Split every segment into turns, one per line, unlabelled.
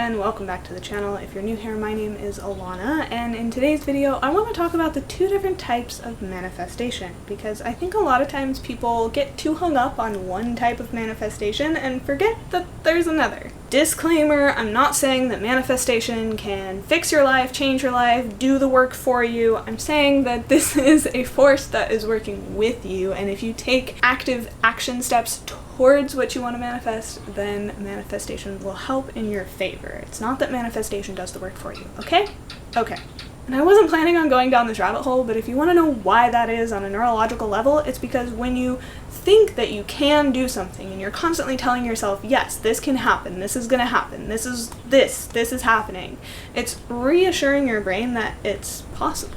and welcome back to the channel. If you're new here, my name is Alana, and in today's video I want to talk about the two different types of manifestation, because I think a lot of times people get too hung up on one type of manifestation and forget that there's another. Disclaimer, I'm not saying that manifestation can fix your life, change your life, do the work for you. I'm saying that this is a force that is working with you, and if you take active action steps towards what you want to manifest, then manifestation will help in your favor. It's not that manifestation does the work for you, okay? Okay. And I wasn't planning on going down this rabbit hole, but if you want to know why that is on a neurological level, it's because when you think that you can do something and you're constantly telling yourself, yes, this can happen, this is gonna happen, this is happening, it's reassuring your brain that it's possible.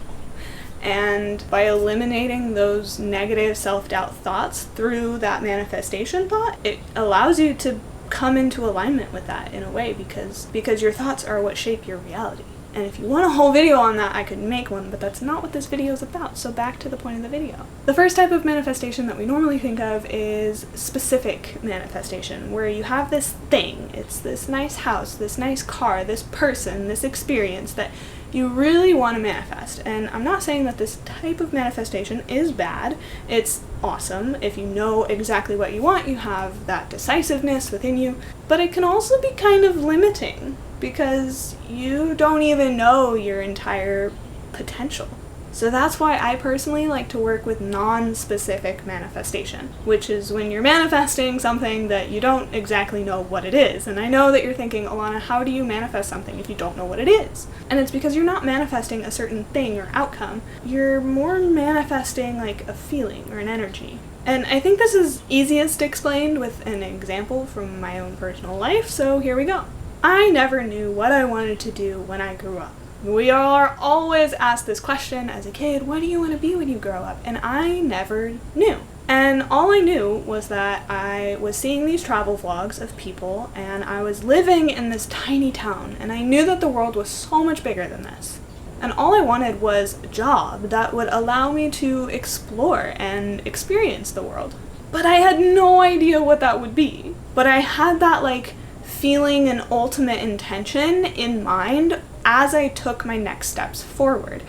And by eliminating those negative self-doubt thoughts through that manifestation thought, it allows you to come into alignment with that in a way, because your thoughts are what shape your reality. And if you want a whole video on that, I could make one, but that's not what this video is about, so back to the point of the video. The first type of manifestation that we normally think of is specific manifestation, where you have this thing, it's this nice house, this nice car, this person, this experience that you really want to manifest. And I'm not saying that this type of manifestation is bad. It's awesome. If you know exactly what you want, you have that decisiveness within you, but it can also be kind of limiting because you don't even know your entire potential. So that's why I personally like to work with non-specific manifestation, which is when you're manifesting something that you don't exactly know what it is. And I know that you're thinking, Alana, how do you manifest something if you don't know what it is? And it's because you're not manifesting a certain thing or outcome. You're more manifesting like a feeling or an energy. And I think this is easiest explained with an example from my own personal life, so here we go. I never knew what I wanted to do when I grew up. We are always asked this question as a kid, what do you want to be when you grow up? And I never knew. And all I knew was that I was seeing these travel vlogs of people, and I was living in this tiny town, and I knew that the world was so much bigger than this. And all I wanted was a job that would allow me to explore and experience the world. But I had no idea what that would be. But I had that feeling and ultimate intention in mind as I took my next steps forward.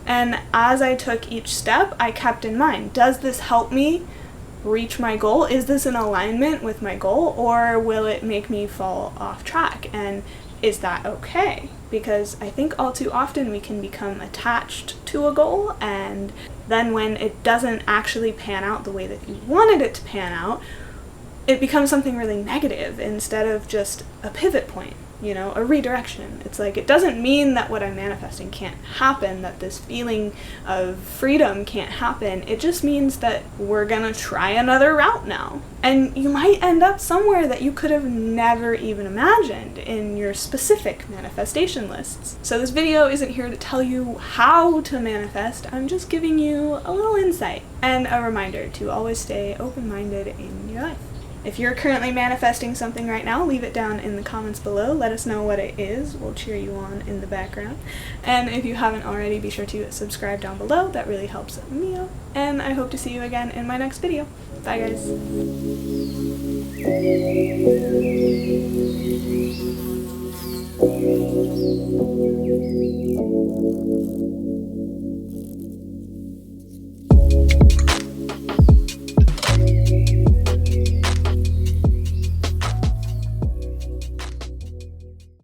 And as I took each step, I kept in mind, does this help me reach my goal? Is this in alignment with my goal, or will it make me fall off track? And is that okay? Because I think all too often we can become attached to a goal, and then when it doesn't actually pan out the way that you wanted it to pan out, it becomes something really negative instead of just a pivot point, a redirection. It's like, it doesn't mean that what I'm manifesting can't happen, that this feeling of freedom can't happen. It just means that we're gonna try another route now. And you might end up somewhere that you could have never even imagined in your specific manifestation lists. So this video isn't here to tell you how to manifest, I'm just giving you a little insight and a reminder to always stay open-minded in your life. If you're currently manifesting something right now, leave it down in the comments below. Let us know what it is. We'll cheer you on in the background. And if you haven't already, be sure to subscribe down below. That really helps me out. And I hope to see you again in my next video. Bye, guys.